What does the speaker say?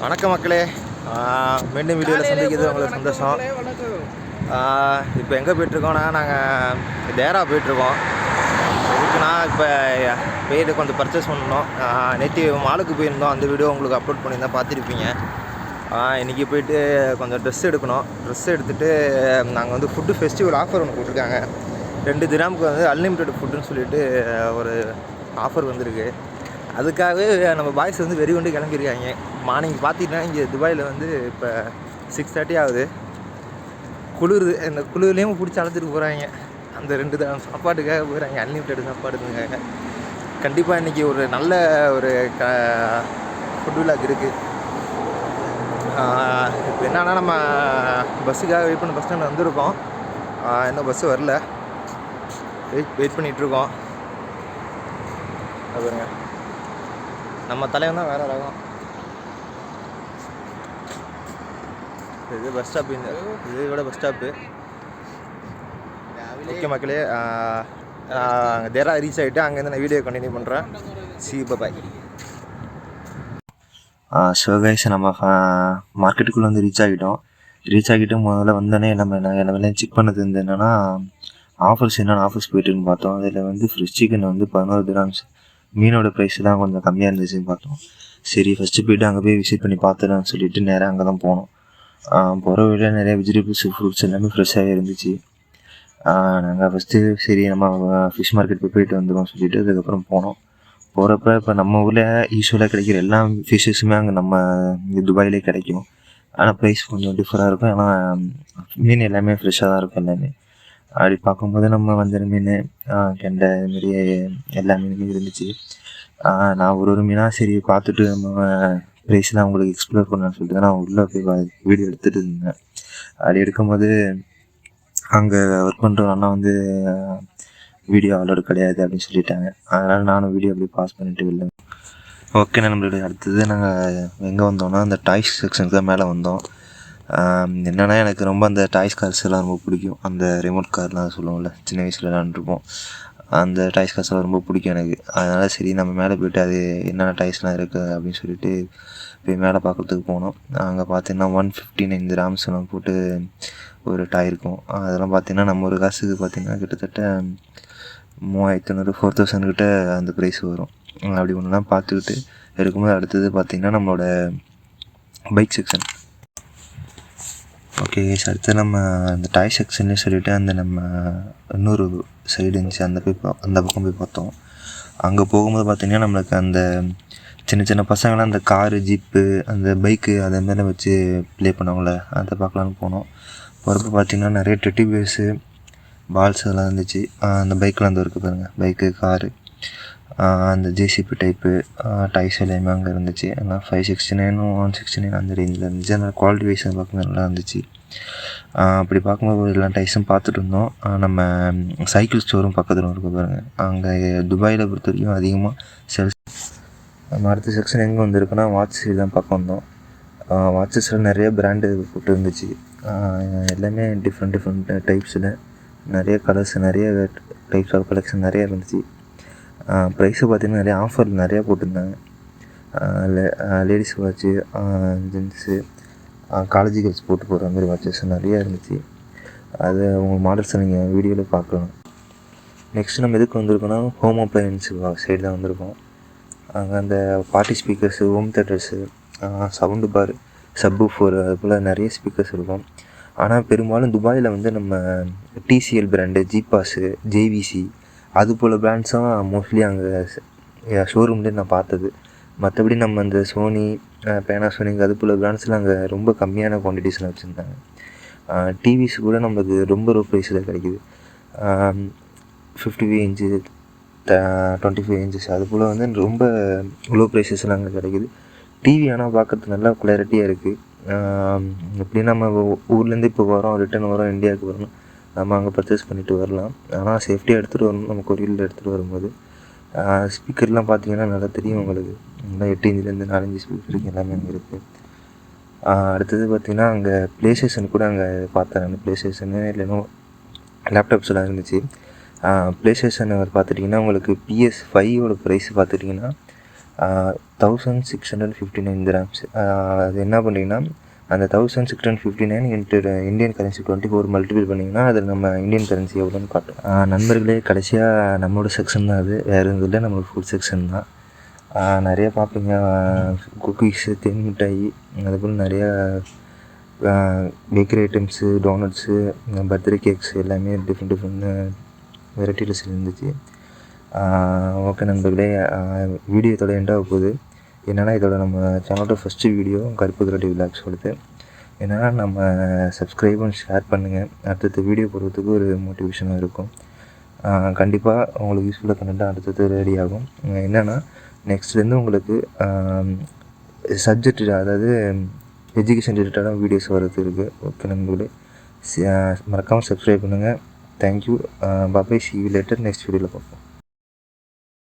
வணக்கம் மக்களே, மீண்டும் வீடியோவில் சந்திக்கிறது உங்களுக்கு சந்தோஷம். இப்போ எங்கே போயிட்டுருக்கோன்னா, நாங்கள் தேரா போயிட்டுருக்கோம். இதுக்குன்னா இப்போ போயிட்டு கொஞ்சம் பர்ச்சேஸ் பண்ணணும். நேற்று மாலுக்கு போயிருந்தோம், அந்த வீடியோ உங்களுக்கு அப்லோட் பண்ணியிருந்தேன், பார்த்துருப்பீங்க. இன்றைக்கி போயிட்டு கொஞ்சம் ட்ரெஸ் எடுக்கணும். ட்ரெஸ் எடுத்துகிட்டு நாங்கள் வந்து ஃபுட்டு ஃபெஸ்டிவல் ஆஃபர் ஒன்று போட்டிருக்காங்க. 2 திராமுக்கு வந்து அன்லிமிட்டட் ஃபுட்டுன்னு சொல்லிட்டு ஒரு ஆஃபர் வந்திருக்கு. அதுக்காகவே நம்ம பாய்ஸ் வந்து வெறி கொண்டு கிளம்பியிருக்காங்க. மார்னிங் பார்த்திங்கன்னா இங்கே துபாயில் வந்து இப்போ 6:30 ஆகுது. குளிருது. இந்த குளிர்லேயும் பிடிச்சி அழைச்சிட்டு போகிறாங்க. அந்த 2 சாப்பாட்டுக்காக போகிறாங்க, அன்லிமிட்டட் சாப்பாடுக்காக. கண்டிப்பாக இன்றைக்கி ஒரு நல்ல ஒரு ஃபுட் விலாக் இருக்குது. இப்போ என்னென்னா, நம்ம பஸ்ஸுக்காக வெயிட் பண்ண பஸ் ஸ்டாண்ட் வந்திருக்கோம். இன்னும் பஸ்ஸு வரல, வெயிட் பண்ணிகிட்ருக்கோம். அதுங்க நம்ம தலைவன் தான் வேறு ரகம். இது பஸ் ஸ்டாப்பு, இது விட பஸ் ஸ்டாப்பு. ஓகே மக்களே, தேரா ரீச் ஆகிட்டு அங்கேருந்து நான் வீடியோ கண்டினியூ பண்ணுறேன். சி பாய். ஸோ கைஸ், நம்ம மார்க்கெட்டுக்குள்ளே வந்து ரீச் ஆகிட்டு முதல்ல வந்தோடனே எல்லாமே செக் பண்ணது என்னென்னா, ஆஃபர்ஸ் என்னென்ன ஆஃபர்ஸ் போய்ட்டுன்னு பார்த்தோம். அதில் வந்து ஃப்ரெஷ் சிக்கன் வந்து 11 dirhams. மீனோட ப்ரைஸ் தான் கொஞ்சம் கம்மியாக இருந்துச்சுன்னு பார்த்தோம். சரி, ஃபஸ்ட்டு போய்ட்டு அங்கே போய் விசிட் பண்ணி பார்த்துலான்னு சொல்லிட்டு நேராக அங்கே தான் போனோம். போகிற வழியில நிறைய வெஜிடபிள்ஸ், ஃப்ரூட்ஸ் எல்லாமே ஃப்ரெஷ்ஷாகவே இருந்துச்சு. நாங்கள் ஃபஸ்ட்டு சரி நம்ம ஃபிஷ் மார்க்கெட் போயிட்டு வந்துடுவோம் சொல்லிட்டு அதுக்கப்புறம் போனோம். போகிறப்ப இப்போ நம்ம ஊரில் யூஸ்வலாக கிடைக்கிற எல்லா ஃபிஷ்ஷஸுமே அங்கே நம்ம இங்கே துபாயிலே கிடைக்கும். ஆனால் ப்ரைஸ் கொஞ்சம் டிஃபராக இருக்கும். ஆனால் மீன் எல்லாமே ஃப்ரெஷ்ஷாக தான் இருக்கும். எல்லாமே அப்படி பார்க்கும்போது நம்ம வஞ்சர மீன், கெண்டை, இதுமாரி எல்லா மீனுமே இருந்துச்சு. நான் ஒரு மீனாக சரி பார்த்துட்டு நம்ம ப்ரைஸ்லாம் உங்களுக்கு எக்ஸ்ப்ளோர் பண்ணலான்னு சொல்லிட்டு நான் உள்ளே போய் வீடியோ எடுத்துகிட்டு இருந்தேன். அப்படி எடுக்கும்போது அங்கே ஒர்க் பண்ணுற அண்ணா வந்து வீடியோ அலோடு கிடையாது அப்படின்னு சொல்லிட்டாங்க. அதனால் நானும் வீடியோ அப்படியே பாஸ் பண்ணிவிட்டு வெளில. ஓகே, நம்மளுடைய அடுத்தது நாங்கள் எங்கே வந்தோம்னா, அந்த டாய்ஸ் செக்ஷனுக்கு தான் மேலே வந்தோம். என்னென்னா, எனக்கு ரொம்ப அந்த டாய்ஸ் கார்ஸ் எல்லாம் ரொம்ப பிடிக்கும். அந்த ரிமோட் கார்லாம் சொல்லுவோம்ல, சின்ன வயசில் விளாண்டுருப்போம். அந்த டாய்ஸ் கார்ஸ் எல்லாம் ரொம்ப பிடிக்கும் எனக்கு. அதனால் சரி நம்ம மேலே போய்ட்டு அது என்னென்ன டாய்ஸ்லாம் இருக்குது அப்படின்னு சொல்லிட்டு போய் மேலே பார்க்குறதுக்கு போனோம். அங்கே பார்த்தீங்கன்னா 159 dirhams போட்டு ஒரு டாய் இருக்கும். அதெல்லாம் பார்த்திங்கன்னா நம்ம ஒரு காசுக்கு பார்த்திங்கன்னா கிட்டத்தட்ட 3500 4000 கிட்ட அந்த ப்ரைஸ் வரும். அப்படி ஒன்றுலாம் பார்த்துக்கிட்டு இருக்கும்போது அடுத்தது பார்த்திங்கன்னா நம்மளோட பைக் செக்ஷன். ஓகே, அடுத்து நம்ம அந்த டாய் செக்ஷன்லேயே சொல்லிவிட்டு அந்த நம்ம இன்னொரு சைடு இருந்துச்சு, அந்த பக்கம் போய் பார்த்தோம். அங்கே போகும்போது பார்த்திங்கன்னா நம்மளுக்கு அந்த சின்ன சின்ன பசங்களாம் அந்த காரு, ஜீப்பு, அந்த பைக்கு அதேமாதிரி வச்சு ப்ளே பண்ணுவாங்களே, அதை பார்க்கலான்னு போனோம். போகிறப்ப பார்த்திங்கன்னா நிறைய டெட்டி பேர்ஸு, பால்ஸ் அதெல்லாம் இருந்துச்சு. அந்த பைக்கெலாம் வந்து இருக்குது பாருங்கள், பைக்கு, காரு, அந்த ஜேசிபி டைப்பு டாய்ஸ் எல்லாமே அங்கே இருந்துச்சு. ஆனால் 569 169 அந்த ரேஞ்சில் இருந்துச்சு. அந்த குவாலிட்டி வைஸ் பார்க்கும்போது நல்லா இருந்துச்சு. அப்படி பார்க்கும்போது எல்லா டைஸும் பார்த்துட்டு இருந்தோம். நம்ம சைக்கிள் ஸ்டோரும் பக்கத்தில் இருக்க பாருங்கள். அங்கே துபாயில் பொறுத்த வரைக்கும் அதிகமாக சேல்ஸ். நம்ம அடுத்த செக்ஷன் எங்கே வந்திருக்குன்னா, வாட்ச் தான் பார்க்க வந்தோம். வாட்சஸில் நிறைய பிராண்டு போட்டு இருந்துச்சு. எல்லாமே டிஃப்ரெண்ட் டைப்ஸில் நிறைய கலர்ஸ், நிறைய டைப்ஸ் ஆஃப் கலெக்ஷன் நிறைய இருந்துச்சு. ப்ரைஸை பார்த்திங்கன்னா நிறைய ஆஃபர் நிறையா போட்டிருந்தாங்க. Ladies watch, gents, college girls போட்டு போகிற மாதிரி வாட்சஸ் நிறையா இருந்துச்சு. அது உங்கள் மாடல்ஸை நீங்கள் வீடியோவில் பார்க்கலாம். நெக்ஸ்ட்டு நம்ம எதுக்கு வந்திருக்கோன்னா, ஹோம் அப்ளையன்ஸ் சைடு தான் வந்திருக்கோம். அங்கே அந்த party speakers, home theatres, sound bar, subwoofer, அது போல் நிறைய ஸ்பீக்கர்ஸ் இருக்கும். ஆனால் பெரும்பாலும் துபாயில் வந்து நம்ம டிசிஎல் பிராண்டு, ஜிபாஸு, ஜேவிசி அது போல் பிராண்ட்ஸும் மோஸ்ட்லி அங்கே ஷோரூம்லேயே நான் பார்த்தது. மற்றபடி நம்ம அந்த சோனி, பேனாசோனிக் அது போல் பிராண்ட்ஸ்லாம் அங்கே ரொம்ப கம்மியான குவான்டிட்டிஸில் வச்சுருந்தாங்க. டிவிஸ் கூட நம்மளுக்கு ரொம்ப லோ ப்ரைஸில் கிடைக்கிது. 55 inch, 25 inches அது போல் வந்து ரொம்ப லோ ப்ரைஸஸ்லாம் அங்கே கிடைக்கிது. டிவி ஆனால் பார்க்குறதுக்கு நல்லா கிளாரிட்டியாக இருக்குது. எப்படியும் நம்ம ஊர்லேருந்து இப்போ வரோம், ரிட்டன் வரோம், இந்தியாவுக்கு வரணும், நம்ம அங்கே பர்ச்சேஸ் பண்ணிவிட்டு வரலாம். ஆனால் சேஃப்டியாக எடுத்துகிட்டு வரணும். நம்ம கொரியரில் எடுத்துகிட்டு வரும்போது ஸ்பீக்கர்லாம் பார்த்தீங்கன்னா நல்லா தெரியும் உங்களுக்கு. நல்லா 8 inchலேருந்து 4 inch ஸ்பீக்கருக்கு எல்லாமே அங்கே இருக்குது. அடுத்தது பார்த்திங்கன்னா அங்கே ப்ளே ஸ்டேஷன் கூட அங்கே பார்த்தேன். அந்த ப்ளே ஸ்டேஷனு இல்லைன்னா லேப்டாப்ஸ்லாம் இருந்துச்சு. ப்ளே ஸ்டேஷன் பார்த்துட்டிங்கன்னா உங்களுக்கு PS5 ப்ரைஸ் பார்த்துட்டிங்கன்னா 1659 dirhams. அது என்ன பண்ணுறீங்கன்னா அந்த 1659 இன்ட்டு இந்தியன் கரன்சி 24 மல்டிபிள் பண்ணிங்கன்னா அது நம்ம இந்தியன் கரன்சி எவ்வளோன்னு காட்டும். நண்பர்களே, கடைசியாக நம்மளோட செக்ஷன் தான் அது, வேறு எதுவும் இல்லை, நம்மளோட ஃபுட் செக்ஷன் தான். நிறையா பார்ப்பீங்க, குக்கீஸு, தேன் மிட்டாய், அதுபோல் நிறையா bakery items, doughnuts, birthday cakes எல்லாமே டிஃப்ரெண்ட் வெரைட்டிஸ் இருந்துச்சு. ஓகே நண்பர்களே, வீடியோ இதோட எண்டாக போகுது. என்னென்னா இதோட நம்ம சேனலோட ஃபஸ்ட்டு வீடியோ கருப்பு கிராட்டி விலாக்ஸ் கொடுத்து என்னென்னா நம்ம சப்ஸ்கிரைப் அண்ட் ஷேர் பண்ணுங்கள். அடுத்தடுத்த வீடியோ போடுறதுக்கு ஒரு மோட்டிவேஷனாக இருக்கும். கண்டிப்பாக உங்களுக்கு யூஸ்ஃபுல்லாக கண்டென்ட் அடுத்தது ரெடி ஆகும். என்னென்னா நெக்ஸ்ட்லேருந்து உங்களுக்கு சப்ஜெக்ட், அதாவது எஜுகேஷன் ரிலேட்டடான வீடியோஸ் வரது இருக்குது. ஓகே நண்பர்களே, மறக்காமல் சப்ஸ்கிரைப் பண்ணுங்கள். Thank you. Bye. See you later. Next வீடியோவில் பார்ப்போம்.